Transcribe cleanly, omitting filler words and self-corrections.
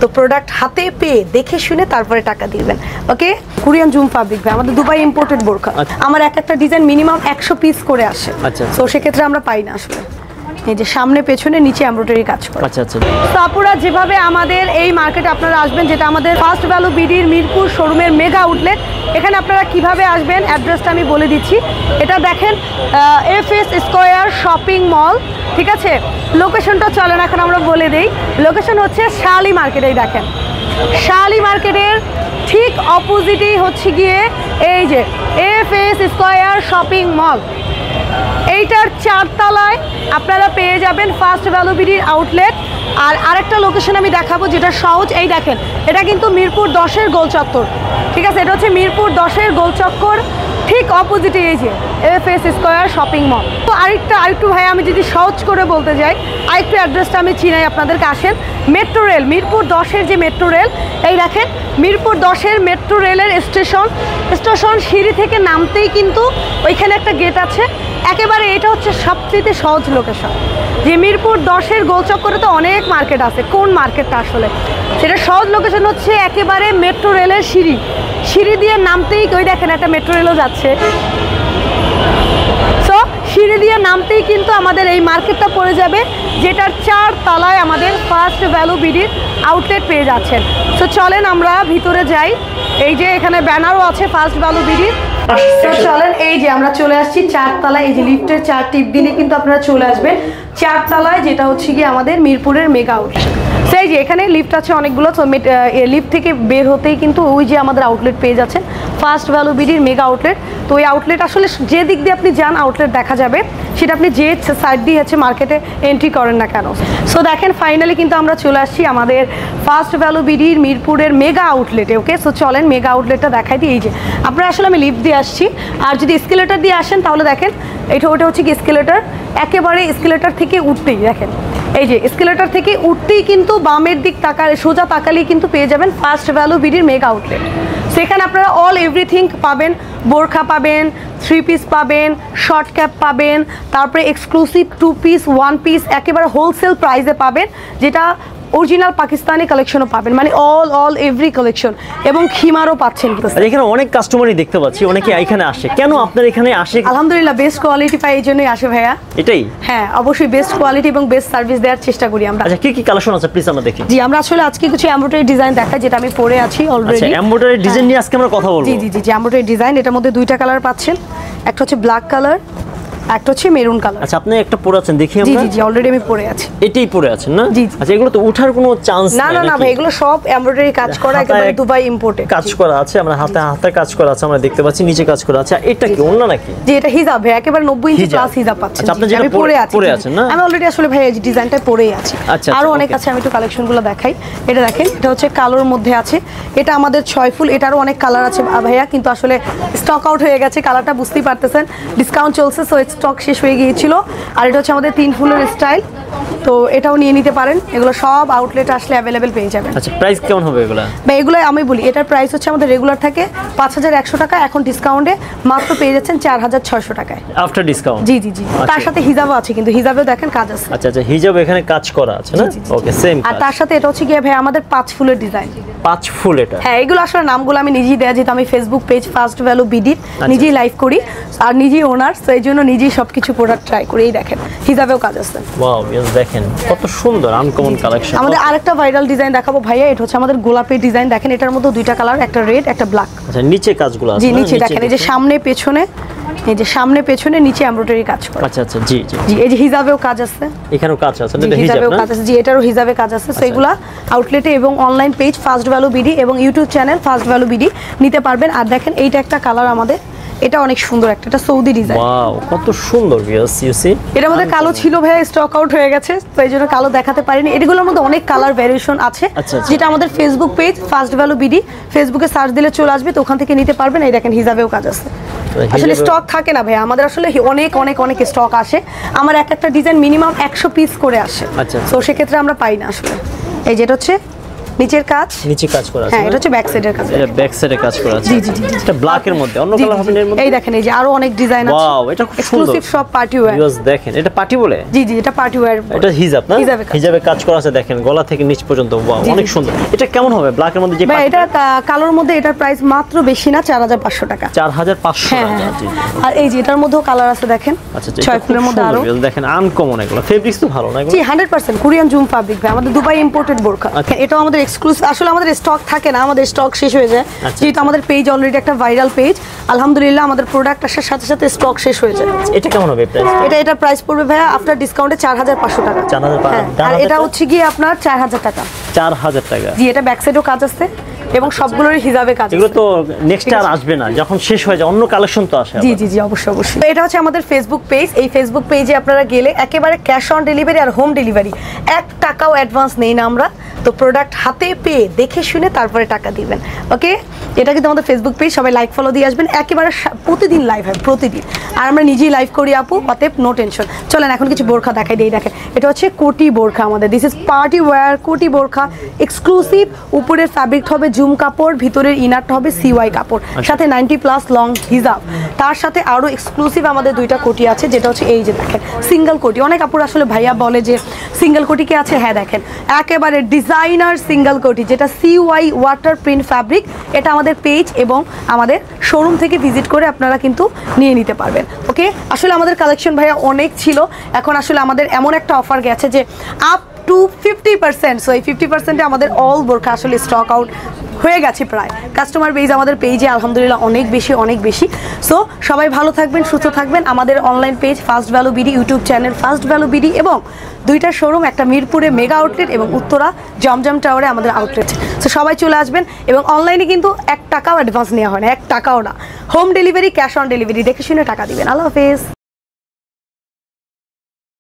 তো প্রোডাক্ট হাতে পেয়ে দেখে শুনে তারপরে টাকা দিবেন। ওকে, কোরিয়ান জুম ফ্যাব্রিক ভাই, আমাদের দুবাই ইম্পোর্টেড বোরকা। আমার একটা ডিজাইন মিনিমাম 100 পিস করে আসে। আচ্ছা, তো সেক্ষেত্রে আমরা পাই না আসলে। এই যে সামনে পেছনে নিচে এমব্রয়ডারি কাজ করে। আচ্ছা আচ্ছা। তো আপুরা যেভাবে আমাদের এই মার্কেটে আপনারা আসবেন, যেটা আমাদের ফার্স্ট ভ্যালু বিডির মিরপুর শোরুমের মেগা আউটলেট, এখানে আপনারা কিভাবে আসবেন অ্যাড্রেসটা আমি বলে দিচ্ছি। এটা দেখেন এফএস স্কয়ার শপিং মল, ঠিক আছে। লোকেশনটা চলেন এখন আমরা বলে দেই। লোকেশন হচ্ছে শালি মার্কেট। এই দেখেন শালি মার্কেটের ঠিক অপোজিটেই হচ্ছে গিয়ে এই যে এফএস স্কয়ার শপিং মল। এইটার 4 তলায় আপনারা পেয়ে যাবেন ফার্স্ট ভ্যালু বিডির আউটলেট। আর আরেকটা লোকেশন আমি দেখাবো যেটা সহজ। এই দেখেন এটা কিন্তু মিরপুর 10-এর গোল চত্বর, ঠিক আছে। এটা হচ্ছে মিরপুর 10-এর গোল চক্কর ঠিক অপোজিটে এই যে এফএস স্কয়ার শপিং মল। তো আরেকটু ভাই আমি যদি সহজ করে বলতে যাই, আরেকটু অ্যাড্রেসটা আমি চিনাই আপনাদেরকে। আসেন মেট্রো রেল, মিরপুর 10-এর যে মেট্রো রেল, এই দেখেন মিরপুর 10-এর মেট্রো রেলের স্টেশন সিঁড়ি থেকে নামতেই কিন্তু ওইখানে একটা গেট আছে একেবারে। এটা হচ্ছে সবচেয়ে সহজ লোকেশন। যে মিরপুর 10-এর গোলচক্করে তো অনেক মার্কেট আছে, কোন মার্কেটটা আসলে সেটা সহজ লোকেশন হচ্ছে একেবারে মেট্রো রেলের সিঁড়ি দিয়ে নামতেই ওই দেখেন একটা মেট্রো রেলও যাচ্ছে। সো সিঁড়ি দিয়ে নামতেই কিন্তু আমাদের এই মার্কেটটা পড়ে যাবে, যেটার 4 তলায় আমাদের ফার্স্ট ভ্যালু বিডির আউটলেট পেয়ে যাচ্ছেন। সো চলেন আমরা ভিতরে যাই। এই যে এখানে ব্যানারও আছে ফার্স্ট ভ্যালু বিডির। তো চলেন এই যে আমরা চলে আসছি 4 তলায়। এই যে লিফটের 4 টিপ দিলে কিন্তু আপনারা চলে আসবেন 4 তলায়, যেটা হচ্ছে গিয়ে আমাদের মিরপুরের মেগা আউটলেট। সেই যে এখানে লিফট আছে অনেকগুলো। তো লিফট থেকে বের হতেই কিন্তু ওই যে আমাদের আউটলেট পেয়ে যাচ্ছেন ফার্স্ট ভ্যালু বিডির মেগা আউটলেট। তো ওই আউটলেট আসলে যে দিক দিয়ে আপনি যান আউটলেট দেখা যাবে, সেটা আপনি যে সাইড দিয়ে হচ্ছে মার্কেটে এন্ট্রি করেন না কেন। সো দেখেন ফাইনালি কিন্তু আমরা চলে আসছি আমাদের ফার্স্ট ভ্যালু বিডির মিরপুরের মেগা আউটলেটে। ওকে, সো চলেন মেগা আউটলেটটা দেখাই দিই। এই যে আপনারা আসলে আমি লিফট দিয়ে আসছি, আর যদি এসকেলেটর দিয়ে আসেন তাহলে দেখেন ওটা হচ্ছে কি এসকেলেটর। একেবারে এসকেলেটর থেকে উঠতেই দেখেন এই যে এসকেলেটর থেকে উঠতেই কিন্তু বামের দিক সোজা তাকালেই কিন্তু পেয়ে যাবেন ফার্স্ট ভ্যালু বিডির মেগা আউটলেট। সেখানে আপনারা অল এভরিথিং পাবেন, বোরখা পাবেন, 3 পিস পাবেন, শর্ট ক্যাপ পাবেন, তারপরে এক্সক্লুসিভ 2 পিস 1 পিস একেবারে হোলসেল প্রাইসে পাবেন, যেটা অরিজিনাল পাকিস্তানি কালেকশনও পাবেন, মানে অল এভরি কালেকশন, এবং খিমারও পাচ্ছেন। এখানে অনেক কাস্টমারই দেখতে পাচ্ছি, অনেকে এখানে আসে। কেন আপনার এখানে আসে? আলহামদুলিল্লাহ বেস্ট কোয়ালিটি পাই, এই জন্যই আসে ভাইয়া। এটাই? হ্যাঁ অবশ্যই বেস্ট কোয়ালিটি এবং বেস্ট সার্ভিস দেওয়ার চেষ্টা করি আমরা। আচ্ছা, কি কালেকশন আছে প্লিজ আমরা দেখি। জি, আমরা আসলে আজকে কিছু এমব্রয়ডারি ডিজাইন দেখাই, যেটা আমি পরে আছি অলরেডি। আচ্ছা, এমব্রয়ডারি ডিজাইন নিয়ে আজকে আমরা কথা বলবো। জি এমব্রয়ডারি ডিজাইন, এটার মধ্যে 2টা কালার পাচ্ছেন, একটা হচ্ছে ব্ল্যাক কালার, একটা হচ্ছে মেরুন কালার। আচ্ছা, আপনি একটা পরে আছেন দেখি আমরা। জি অলরেডি আমি পরে আছি। এটাই পরে আছেন না? জি। আচ্ছা, এগুলো তো ওঠার কোনো চান্স না ভাই, এগুলো সব এমব্রয়ডারি কাজ করা, একেবারে দুবাই ইম্পোর্টেড কাজ করা আছে। আমরা হাতে কাজ করা আছে, আমরা দেখতে পাচ্ছি নিচে কাজ করা আছে। এটা কি ওন্না নাকি? জি, এটা হিজাব ভাই, একেবারে 90 ইঞ্চি প্লাস হিজাব পাচ্ছেন। আচ্ছা, আপনি যেটা পরে আছেন না? আমি অলরেডি আসলে ভাই এই ডিজাইনটা পরেই আছি। আচ্ছা, আরো অনেক আছে, আমি একটু কালেকশনগুলো দেখাই। এটা দেখেন, এটা হচ্ছে কালোর মধ্যে আছে, এটা আমাদের 6 ফুল। এটারও অনেক কালার আছে ভাইয়া, কিন্তু আসলে স্টক আউট হয়ে গেছে কালারটা, বুঝতেই পারতেছেন ডিসকাউন্ট চলছে, সো স্টক শেষ হয়ে গিয়েছিল। আর এটা হচ্ছে আমাদের 3 ফুলের স্টাইল, তো এটাও নিয়ে নিতে পারেন। এগুলো সব আউটলেটে আসলে অ্যাভেলেবেল পেয়ে যাবেন। আচ্ছা, প্রাইস কেমন হবে এগুলো? বা এগুলো আমি বলি, এটার প্রাইস হচ্ছে আমাদের রেগুলার থাকে 5100 টাকা, এখন ডিসকাউন্টে মাত্র পেয়ে যাচ্ছেন 4600 টাকায় আফটার ডিসকাউন্ট। জি তার সাথে হিজাবও আছে, কিন্তু হিজাবেও দেখেন কাজ আছে। আচ্ছা, হিজাব এখানে কাজ করা আছে না? ওকে, সেম। আর তার সাথে এটা হচ্ছে কি ভাই আমাদের 5 ফুলের ডিজাইন। 5 ফুল? এটা হ্যাঁ, এগুলো আসলে নামগুলো আমি নিজেই দেয়া, যেহেতু আমি Facebook page first value BD নিজেই লাইভ করি আর নিজেই ওনার, তো এই জন্য নিজেই সবকিছু প্রোডাক্ট ট্রাই করি। এই দেখেন হিজাবেও কাজ আছে। ওয়াও, দেখেন কত সুন্দর আনকমন কালেকশন। আমাদের আরেকটা ভাইরাল ডিজাইন দেখাবো ভাইয়া, এটা হচ্ছে আমাদের গোলাপের ডিজাইন। দেখেন এটার মধ্যে 2টা কালার, একটা রেড একটা ব্ল্যাক। আচ্ছা, নিচে কাজগুলো আছে? জি, নিচে দেখেন এই যে সামনে পেছনে, এই যে সামনে পেছনে নিচে এমব্রয়ডারি কাজ করে। আচ্ছা, জি, এই যে হিজাবেও কাজ আছে, এখানেও কাজ আছে, এটা হিজাব না? কাজ আছে, জি এটারও হিজাবে কাজ আছে। সো এগুলা আউটলেটে এবং online page first value BD এবং YouTube channel first value BD নিতে পারবেন। আর দেখেন এইটা একটা কালার আমাদের, এটা অনেক সুন্দর, এটা সৌদি ডিজাইন। ওয়াও, কত সুন্দর ভিউয়ার্স, ইউ সি। এর মধ্যে কালো ছিল ভাই, স্টক আউট হয়ে গেছে, তো এইজন্য কালো দেখাতে পারিনি। এগুলোর মধ্যে অনেক কালার ভ্যারিয়েশন আছে, যেটা আমাদের Facebook page first value BD, ফেসবুকে সার্চ দিলে চলে আসবে, তো ওখান থেকে নিতে পারবেন। এই দেখেন হিজাবেও কাজ আছে। আসলে স্টক থাকে না ভাই আমাদের, আসলে অনেক স্টক আসে। আমার একটা ডিজাইন মিনিমাম 100 পিস করে আসে, তো সেক্ষেত্রে আমরা পাই না আসলে। এই যেটা হচ্ছে নিচের কাজ, নিচে কাজ করা আছে। হ্যাঁ এটা হচ্ছে ব্যাক সাইডের কাজ। এটা ব্যাক সাইডে কাজ করা আছে। জি, জি, জি। এটা ব্ল্যাক এর মধ্যে, অন্য জি, কালার হবে না এর মধ্যে? এই দেখেন, এই যে আরো অনেক ডিজাইন আছে। ওয়াও, এটা খুব সুন্দর। এক্সক্লুসিভ সব পার্টি ওয়্যার। ভিউয়ার্স দেখেন, এটা পার্টি বলে? জি জি, এটা পার্টি ওয়্যার। এটা হিজাব না? হিজাবে কাজ করা আছে, দেখেন গলা থেকে নিচ পর্যন্ত। ওয়াও, অনেক সুন্দর। এটা কেমন হবে ব্ল্যাক এর মধ্যে যে? ভাই এটা কালোর মধ্যে এটার প্রাইস মাত্র বেশি না, 4500 টাকা। 4500 হ্যাঁ টাকা। হ্যাঁ। জি, জি। আর এই যে এটার মধ্যেও কালার আছে দেখেন। আচ্ছা, 6 ফুলের মধ্যে আরো। দেখেন আনকমন এগুলো। ফেব্রিক্স তো ভালো না এগুলো? জি 100% কোরিয়ান জুম ফ্যাব্রিক ভাই, আমাদের দুবাই ইম্পোর্টেড বোরকা। এটাও আমাদের এক্সক্লুসিভ, আসলে আমাদের স্টক থাকে না, আমাদের স্টক শেষ হয়ে যায়। যেহেতু আমাদের পেজ অলরেডি একটা ভাইরাল পেজ, আলহামদুলিল্লাহ আমাদের প্রোডাক্ট আসার সাথে সাথে স্টক শেষ হয়ে যায়। এটা কেমন হবে প্রাইস? এটার প্রাইস পড়বে ভাইয়া আফটার ডিসকাউন্টে 4500 টাকা। 4500। আর এটা হচ্ছে গিয়ে আপনার 4000 টাকা। 4000 টাকা। জি, এটা ব্যাক সাইডেও কাজ আছে এবং সবগুলোরই হিজাবে কাজ আছে। এগুলো তো নেক্সট আর আসবে না, যখন শেষ হয়ে যায় অন্য কালেকশন তো আসে। জি জি জি, অবশ্যই অবশ্যই। তো এটা হচ্ছে আমাদের ফেসবুক পেজ। এই ফেসবুক পেজে আপনারা গেলে একেবারে ক্যাশ অন ডেলিভারি আর হোম ডেলিভারি, 1 টাকাও অ্যাডভান্স নেই না আমরা। তো প্রোডাক্ট হাতে পেয়ে দেখে শুনে তারপরে টাকা দিবেন। ওকে, এটা কিন্তু আমাদের ফেসবুক পেজ, সবাই লাইক ফলো দিয়ে আসবেন। একেবারে প্রতিদিন লাইভ হয়, প্রতিদিন। আর আমরা নিজেই লাইভ করি আপু, অতএব নো টেনশন। চলেন এখন কিছু বোরখা দেখাই দিই। দেখেন এটা হচ্ছে কোটি বোরখা আমাদের। দিস ইজ পার্টি ওয়্যার কোটি বোরখা, এক্সক্লুসিভ। উপরের ফ্যাব্রিক হবে জুম কাপড়, ভিতরের ইনারটা হবে সিওয়াই কাপড়, সাথে 90+ লং হিজাব। তার সাথে আরো এক্সক্লুসিভ আমাদের দুইটা কোটি আছে, যেটা হচ্ছে এই যে দেখেন সিঙ্গেল কোটি। অনেক আপুর আসলে ভাইয়া বলে যে সিঙ্গেল কোটি কি আছে? হ্যাঁ দেখেন, একেবারে ডিজাইনার সিঙ্গেল কোটি, যেটা সিওয়াই ওয়াটার প্রিন্ট ফ্যাব্রিক। এটা আমাদের পেজ এবং আমাদের শোরুম থেকে ভিজিট করে আপনারা কিন্তু নিয়ে নিতে পারবেন। ওকে, আসলে আমাদের কালেকশন ভাইয়া অনেক ছিল, এখন আসলে আমাদের এমন একটা অফার গেছে যে আপ টু 50%। সো এই 50%-এ আমাদের অল বোরখা আসলে স্টক আউট হয়ে গেছে প্রায়। কাস্টমার বেজ আমাদের পেজে আলহামদুলিল্লাহ অনেক বেশি অনেক বেশি। সো সবাই ভালো থাকবেন, সুস্থ থাকবেন। আমাদের online page first value BD, YouTube channel first value BD, এবং দুইটা শোরুম, একটা মিরপুরে মেগা আউটলেট এবং উত্তরা জমজম টাওয়ারে আমাদের আউটলেট। সো সবাই চলে আসবেন। এবং অনলাইনে কিন্তু 1 টাকাও অ্যাডভান্স নেওয়া হয় না, 1 টাকাও না। Home delivery, cash on delivery, দেখে শুনে টাকা দিবেন। আল্লাহ হাফেজ।